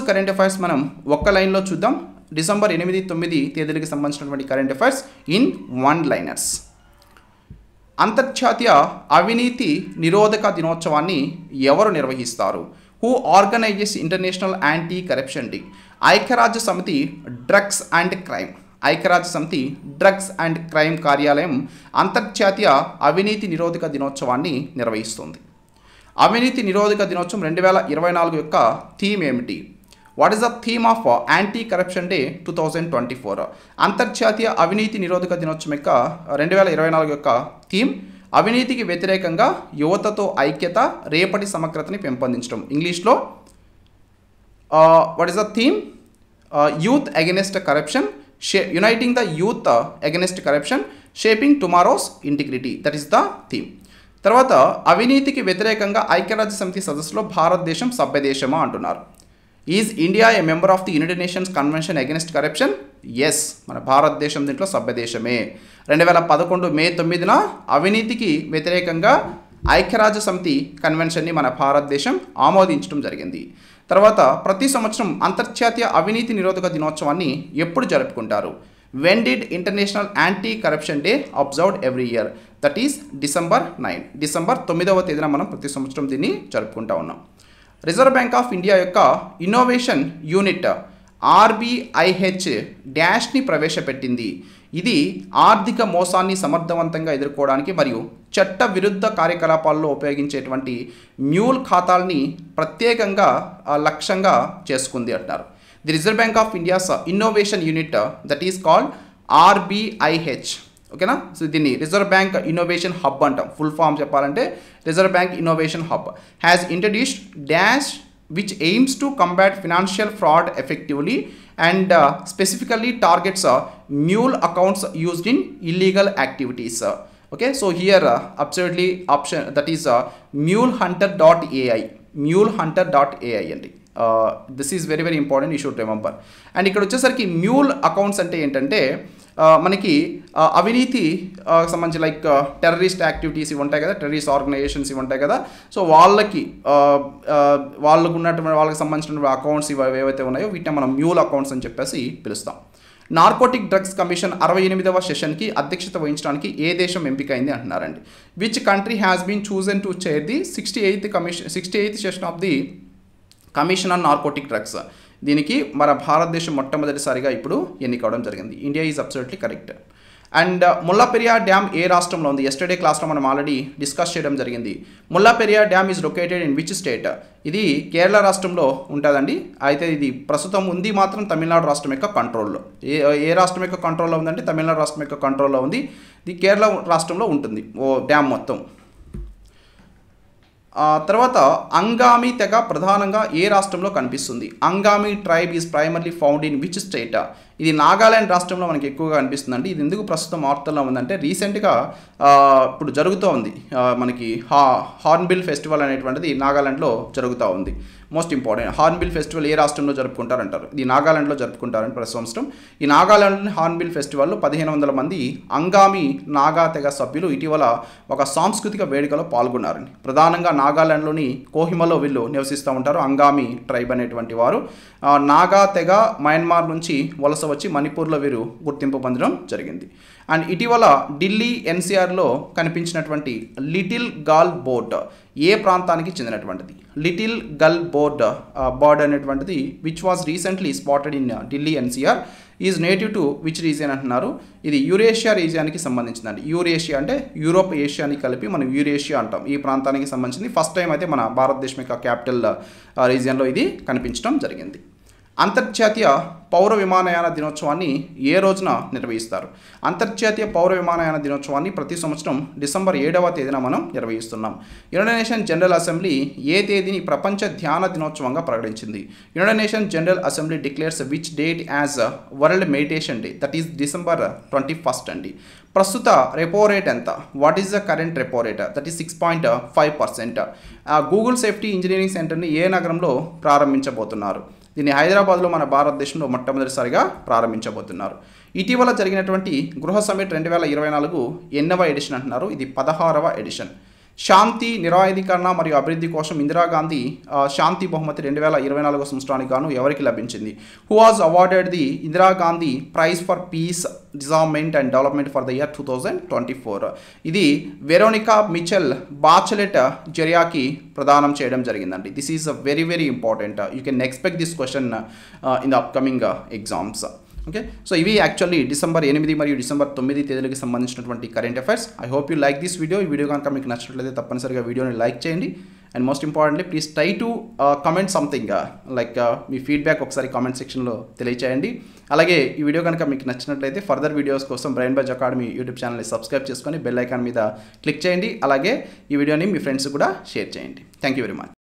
Current affairs మనం ఒక్క లైన్లో చూద్దాం. డిసెంబర్ 8, 9 తేదీలకు సంబంధించినటువంటి current affairs in one liners. అంతర్జాతీయ అవినీతి నిరోధక దినోత్సవాన్ని ఎవరు నిర్వహిస్తారు? Who organises international anti corruption day? ఐక్యరాజ్య సమితి డ్రగ్స్ అండ్ క్రైమ్. ఐక్యరాజ్య సమితి డ్రగ్స్ అండ్ క్రైమ్ కార్యాలయం అంతర్జాతీయ అవినీతి నిరోధక దినోత్సవాన్ని నిర్వహిస్తుంది. అవినీతి నిరోధక దినోత్సవం 2024 యొక్క థీమ్ ఏమిటి? What is the theme of anti corruption day 2024? అంతర్జాతీయ అవినీతి నిరోధక దినోత్సవం యొక్క 2024 యొక్క థీమ్ అవినీతికి వ్యతిరేకంగా యువతతో ఐక్యత, రేపటి సమగ్రతని పెంపొందించడం. ఇంగ్లీష్లో what is the theme? Youth against corruption, uniting the youth against corruption, shaping tomorrow's integrity. That is the theme. తర్వాత అవినీతికి వ్యతిరేకంగా ఐక్యరాజ్య సమితి సదస్సులో భారతదేశం సభ్యదేశమా అంటున్నారు. Is India a member of the United Nations convention against corruption? Yes, మన భారతదేశం దీంట్లో సభ్యదేశమే. 2011 మే 9న అవినీతికి వ్యతిరేకంగా ఐక్యరాజ్య సమితి కన్వెన్షన్ని మన భారతదేశం ఆమోదించడం జరిగింది. తర్వాత ప్రతి సంవత్సరం అంతర్జాతీయ అవినీతి నిరోధక దినోత్సవాన్ని ఎప్పుడు జరుపుకుంటారు? When did international anti corruption day observed every year? That is December 9. December 9వ తేదీన మనం ప్రతి సంవత్సరం దీన్ని జరుపుకుంటా ఉన్నాం. రిజర్వ్ బ్యాంక్ ఆఫ్ ఇండియా యొక్క ఇన్నోవేషన్ యూనిట్ RBIH డాష్ని ప్రవేశపెట్టింది. ఇది ఆర్థిక మోసాన్ని సమర్థవంతంగా ఎదుర్కోవడానికి మరియు చట్ట విరుద్ధ కార్యకలాపాల్లో ఉపయోగించేటువంటి మ్యూల్ ఖాతాల్ని ప్రత్యేకంగా లక్ష్యంగా చేసుకుంది అంటారు. The reserve Bank of India's innovation unit that is called RBIH. ఓకేనా? సో దీన్ని రిజర్వ్ బ్యాంక్ ఇన్నోవేషన్ హబ్ అంటాం. ఫుల్ ఫామ్ చెప్పాలంటే reserve bank innovation hub has introduced dash which aims to combat financial fraud effectively and specifically targets mule accounts used in illegal activities. Okay, so here absolutely option that is mulehunter.ai. mulehunter.ai అండి. This is very very important, you should remember. And ఇక్కడ వచ్చేసరికి mule accounts అంటే ఏంటంటే మనకి అవినీతి సంబంధించి like terrorist activities ఇవి ఉంటాయి కదా, టెర్రరిస్ట్ ఆర్గనైజేషన్స్ ఇవి ఉంటాయి కదా. సో వాళ్ళకి వాళ్ళకు ఉన్నటువంటి వాళ్ళకి సంబంధించిన అకౌంట్స్ ఇవి ఏవైతే ఉన్నాయో వీటిని మనం మ్యూల్ అకౌంట్స్ అని చెప్పేసి పిలుస్తాం. నార్కోటిక్ డ్రగ్స్ కమిషన్ 68వ సెషన్కి అధ్యక్షత వహించడానికి ఏ దేశం ఎంపికైంది అంటున్నారండి. Which country has been chosen to chair the 68th session of the commission on narcotic drugs. దీనికి మన భారతదేశం మొట్టమొదటిసారిగా ఇప్పుడు ఎన్నికవడం జరిగింది. India is absolutely correct. And Mullaperiyar dam ఏ రాష్ట్రంలో ఉంది? ఎస్టర్డే క్లాస్లో మనం ఆల్రెడీ డిస్కస్ చేయడం జరిగింది. Mullaperiyar dam is located in which state? ఇది కేరళ రాష్ట్రంలో ఉంటుందండి. అయితే ఇది ప్రస్తుతం ఉంది మాత్రం తమిళనాడు రాష్ట్రం యొక్క కంట్రోల్లో. ఏ రాష్ట్రం యొక్క కంట్రోల్లో ఉందంటే తమిళనాడు రాష్ట్రం యొక్క కంట్రోల్లో ఉంది. ఇది కేరళ రాష్ట్రంలో ఉంటుంది ఓ డ్యామ్ మొత్తం. తర్వాత అంగామి తెగ ప్రధానంగా ఏ రాష్ట్రంలో కనిపిస్తుంది? Angami tribe is primarily found in which state? ఇది నాగాలాండ్ రాష్ట్రంలో మనకి ఎక్కువగా కనిపిస్తుందండి. ఇది ఎందుకు ప్రస్తుతం వార్తల్లో ఉందంటే రీసెంట్గా ఇప్పుడు జరుగుతూ ఉంది మనకి హార్న్బిల్ ఫెస్టివల్ అనేటువంటిది నాగాలాండ్లో జరుగుతూ ఉంది. మోస్ట్ ఇంపార్టెంట్, హార్న్బిల్ ఫెస్టివల్ ఏ రాష్ట్రంలో జరుపుకుంటారంటారు? ఇది నాగాలాండ్లో జరుపుకుంటారని ప్రతి సంవత్సరం. ఈ నాగాలాండ్లోని హార్న్బిల్ ఫెస్టివల్లో 1500 మంది అంగామి నాగా తెగ సభ్యులు ఇటీవల ఒక సాంస్కృతిక వేడుకలో పాల్గొన్నారండి. ప్రధానంగా నాగాలాండ్లోని కోహిమలో వీళ్ళు నివసిస్తూ ఉంటారు అంగామి ట్రైబ్ అనేటువంటి వారు. నాగా తెగ మయన్మార్ నుంచి వలస వచ్చి మణిపూర్లో వీరు గుర్తింపు పొందడం జరిగింది. అండ్ ఇటీవల ఢిల్లీ ఎన్సీఆర్లో కనిపించినటువంటి లిటిల్ గల్ బోర్డ్ ఏ ప్రాంతానికి చెందినటువంటిది? లిటిల్ గల్ బర్డ్ అనేటువంటిది which was recently spotted in Delhi NCR is native to which region అంటున్నారు. ఇది యూరేషియా రీజియానికి సంబంధించిందండి. యూరేషియా అంటే యూరోప్ ఏషియాని కలిపి మనం యూరేషియా అంటాం. ఈ ప్రాంతానికి సంబంధించింది. ఫస్ట్ టైం అయితే మన భారతదేశం యొక్క క్యాపిటల్ రీజియన్లో ఇది కనిపించడం జరిగింది. అంతర్జాతీయ పౌర విమానయాన దినోత్సవాన్ని ఏ రోజున నిర్వహిస్తారు? అంతర్జాతీయ పౌర విమానయాన దినోత్సవాన్ని ప్రతి సంవత్సరం December 7వ తేదీన మనం నిర్వహిస్తున్నాం. యునైటెడ్ నేషన్ జనరల్ అసెంబ్లీ ఏ తేదీని ప్రపంచ ధ్యాన దినోత్సవంగా ప్రకటించింది? United nation general assembly declares which date as world meditation day? That is December 21 అండి. ప్రస్తుత రెపో రేట్ ఎంత? What is the current repo rate? That is 6.5%. Google safety engineering సెంటర్ని ఏ నగరంలో ప్రారంభించబోతున్నారు? దీన్ని హైదరాబాద్లో మన భారతదేశంలో మొట్టమొదటిసారిగా ప్రారంభించబోతున్నారు. ఇటీవల జరిగినటువంటి గృహ సమిట్ 2024 ఎన్నవ ఎడిషన్ అంటున్నారు. ఇది 16వ ఎడిషన్. శాంతి నిరాయుధీకరణ మరియు అభివృద్ధి కోసం ఇందిరాగాంధీ శాంతి బహుమతి 2024 సంవత్సరానికి గాను ఎవరికి లభించింది? Who was awarded the Indira Gandhi prize for peace disarmament and development for the year 2024. ఇది వెరోనికా మిచెల్ బాచెలెట్ జెరియాకి ప్రదానం చేయడం జరిగిందండి. This is very very important. You can expect this question in the upcoming exams. Okay, so ఇవి actually December 8 మరియు December 9 తేదీలకు సంబంధించినటువంటి current affairs. I hope you like this video. ఈ వీడియో కనుక మీకు నచ్చినట్లయితే తప్పనిసరిగా వీడియోని లైక్ చేయండి. And most importantly please try to comment something like me feedback ఒకసారి కామెంట్ సెక్షన్లో తెలియచేయండి. అలాగే ఈ వీడియో కనుక మీకు నచ్చినట్లయితే ఫర్దర్ వీడియోస్ కోసం బ్రెయిన్ బజ్ అకాడమీ యూట్యూబ్ ఛానల్ని సబ్స్క్రైబ్ చేసుకొని బెల్ ఐకాన్ మీద క్లిక్ చేయండి. అలాగే ఈ వీడియోని మీ ఫ్రెండ్స్ కూడా షేర్ చేయండి. Thank you very much.